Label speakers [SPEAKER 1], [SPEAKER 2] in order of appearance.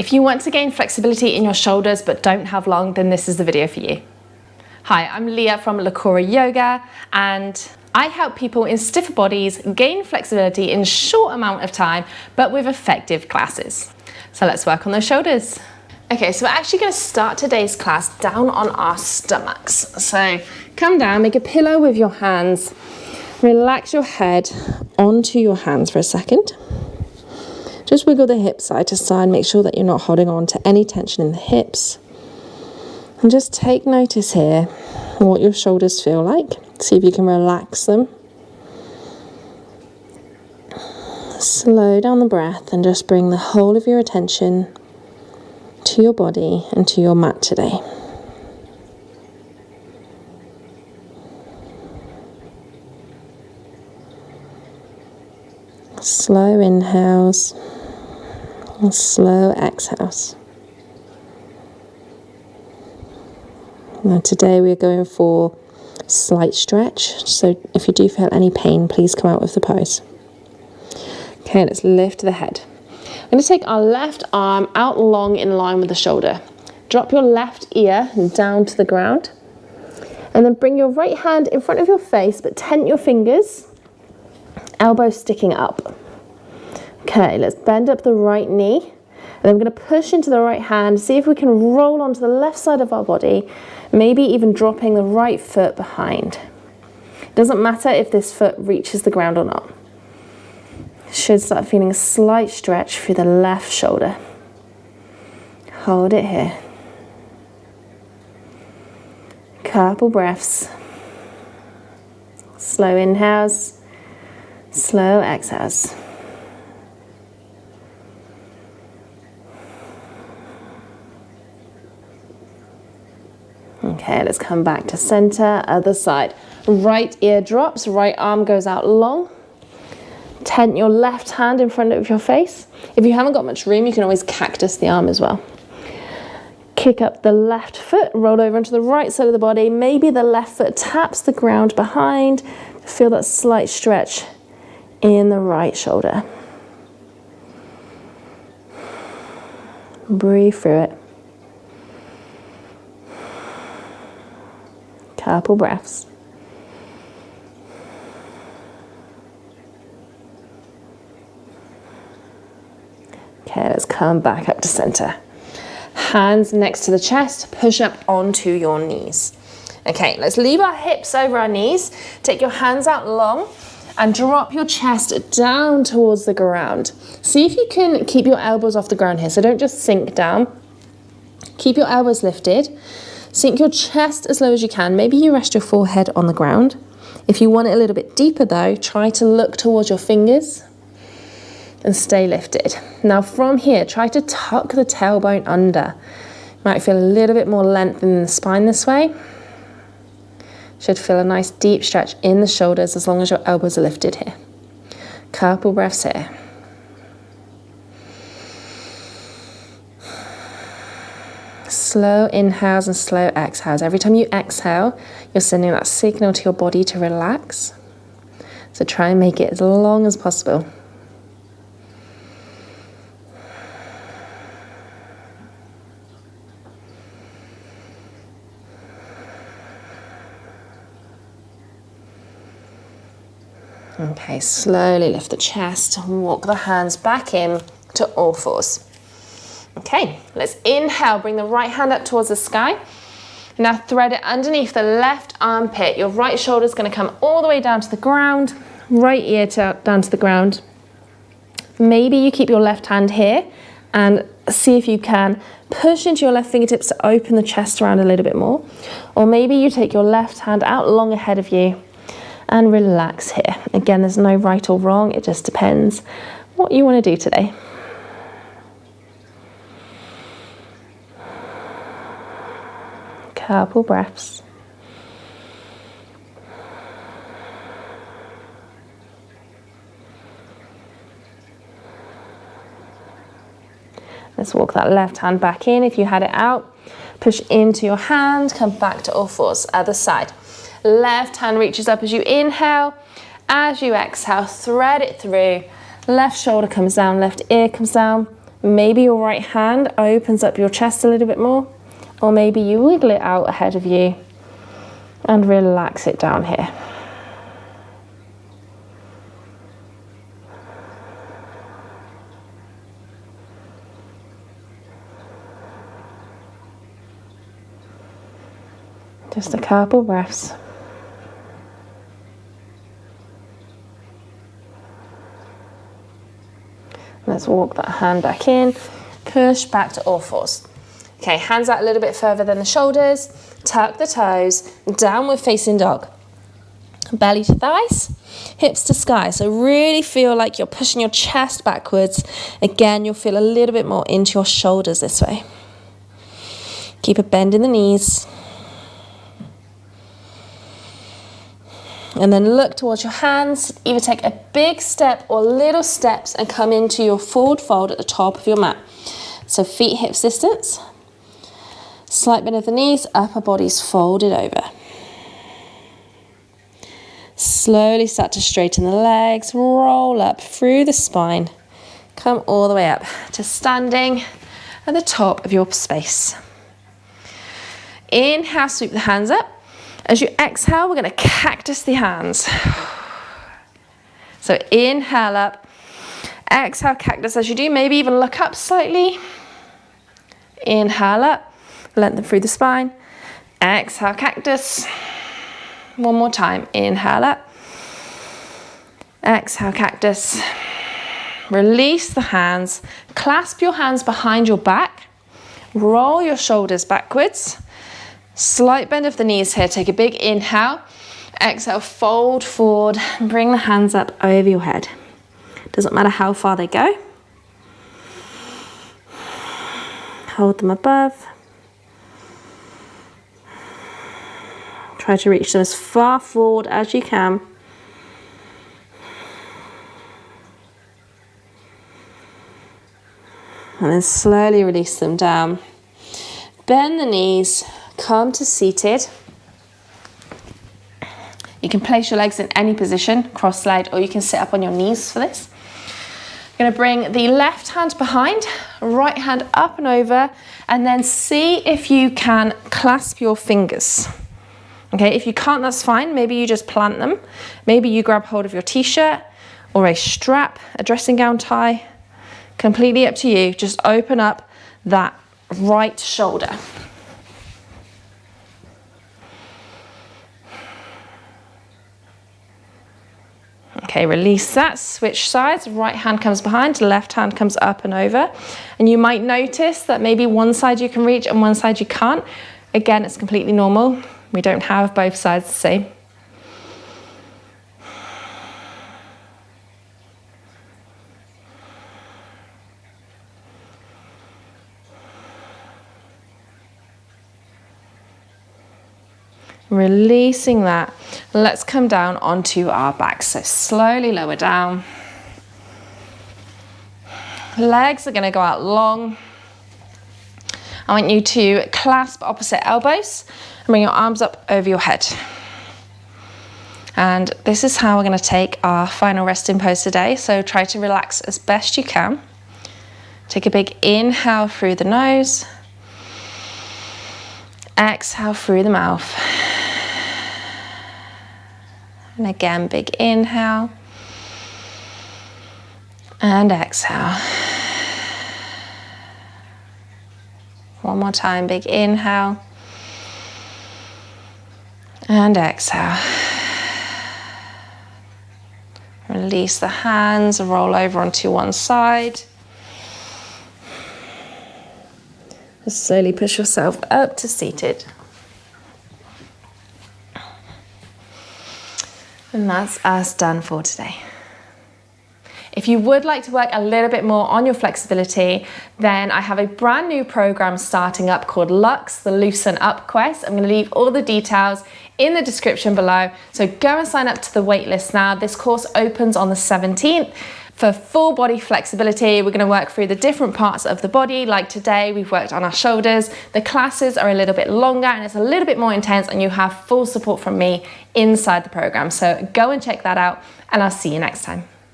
[SPEAKER 1] If you want to gain flexibility in your shoulders but don't have long, then this is the video for you. Hi, I'm Leah from Lakora Yoga, and I help people in stiffer bodies gain flexibility in a short amount of time, but with effective classes. So let's work on those shoulders. Okay, so we're actually going to start today's class down on our stomachs. So come down, make a pillow with your hands, relax your head onto your hands for a second. Just wiggle the hips side to side, make sure that you're not holding on to any tension in the hips. And just take notice here what your shoulders feel like. See if you can relax them. Slow down the breath and just bring the whole of your attention to your body and to your mat today. Slow inhales and slow exhales. Now today we're going for slight stretch, so if you do feel any pain, please come out of the pose. Okay, let's lift the head. I'm going to take our left arm out long in line with the shoulder. Drop your left ear down to the ground, and then bring your right hand in front of your face, but tent your fingers, elbows sticking up. Okay, let's bend up the right knee, and then we're going to push into the right hand, see if we can roll onto the left side of our body, maybe even dropping the right foot behind. It doesn't matter if this foot reaches the ground or not. Should start feeling a slight stretch through the left shoulder. Hold it here. Couple breaths. Slow inhales, slow exhales. Okay, let's come back to center, other side. Right ear drops, right arm goes out long. Tent your left hand in front of your face. If you haven't got much room, you can always cactus the arm as well. Kick up the left foot, roll over onto the right side of the body. Maybe the left foot taps the ground behind. Feel that slight stretch in the right shoulder. Breathe through it. Couple breaths. Okay, let's come back up to center. Hands next to the chest, push up onto your knees. Okay, let's leave our hips over our knees. Take your hands out long and drop your chest down towards the ground. See if you can keep your elbows off the ground here, so don't just sink down. Keep your elbows lifted. Sink your chest as low as you can. Maybe you rest your forehead on the ground. If you want it a little bit deeper though, try to look towards your fingers and stay lifted. Now from here, try to tuck the tailbone under. You might feel a little bit more length in the spine this way. Should feel a nice deep stretch in the shoulders as long as your elbows are lifted here. Couple breaths here. Slow inhales and slow exhales. Every time you exhale, you're sending that signal to your body to relax. So try and make it as long as possible. Okay, slowly lift the chest, walk the hands back in to all fours. Okay, let's inhale, bring the right hand up towards the sky. Now thread it underneath the left armpit. Your right shoulder is going to come all the way down to the ground, right ear down to the ground. Maybe you keep your left hand here and see if you can push into your left fingertips to open the chest around a little bit more. Or maybe you take your left hand out long ahead of you and relax here. Again, there's no right or wrong, it just depends what you want to do today. Couple breaths. Let's walk that left hand back in. If you had it out, push into your hand, come back to all fours, other side. Left hand reaches up as you inhale. As you exhale, thread it through. Left shoulder comes down, left ear comes down. Maybe your right hand opens up your chest a little bit more, or maybe you wiggle it out ahead of you and relax it down here. Just a couple breaths. Let's walk that hand back in, push back to all fours. Okay, hands out a little bit further than the shoulders, tuck the toes, downward facing dog. Belly to thighs, hips to sky. So really feel like you're pushing your chest backwards. Again, you'll feel a little bit more into your shoulders this way. Keep a bend in the knees. And then look towards your hands. Either take a big step or little steps and come into your forward fold at the top of your mat. So feet hips distance. Slight bend of the knees, upper body's folded over. Slowly start to straighten the legs, roll up through the spine. Come all the way up to standing at the top of your space. Inhale, sweep the hands up. As you exhale, we're going to cactus the hands. So inhale up, exhale cactus as you do. Maybe even look up slightly. Inhale up, lengthen through the spine. Exhale cactus. One more time. Inhale up. Exhale cactus. Release the hands. Clasp your hands behind your back. Roll your shoulders backwards. Slight bend of the knees here. Take a big inhale. Exhale, fold forward. Bring the hands up over your head. Doesn't matter how far they go. Hold them above. Try to reach them as far forward as you can. And then slowly release them down. Bend the knees. Come to seated. You can place your legs in any position, cross-legged, or you can sit up on your knees for this. You're going to bring the left hand behind, right hand up and over, and then see if you can clasp your fingers. Okay, if you can't, that's fine. Maybe you just plant them. Maybe you grab hold of your t-shirt or a strap, a dressing gown tie. Completely up to you. Just open up that right shoulder. Okay, release that, switch sides, right hand comes behind, left hand comes up and over. And you might notice that maybe one side you can reach and one side you can't. Again, it's completely normal. We don't have both sides the same. Releasing that, let's come down onto our back. So slowly lower down. Legs are going to go out long. I want you to clasp opposite elbows and bring your arms up over your head. And this is how we're going to take our final resting pose today. So try to relax as best you can. Take a big inhale through the nose. Exhale through the mouth. And again, big inhale. And exhale. One more time, big inhale. And exhale. Release the hands, roll over onto one side. Just slowly push yourself up to seated. And that's us done for today. If you would like to work a little bit more on your flexibility, then I have a brand new program starting up called Lux, the Loosen Up Quest. I'm going to leave all the details in the description below. So go and sign up to the waitlist now. This course opens on the 17th. For full body flexibility, we're going to work through the different parts of the body. Like today, we've worked on our shoulders. The classes are a little bit longer and it's a little bit more intense, and you have full support from me inside the program. So go and check that out, and I'll see you next time.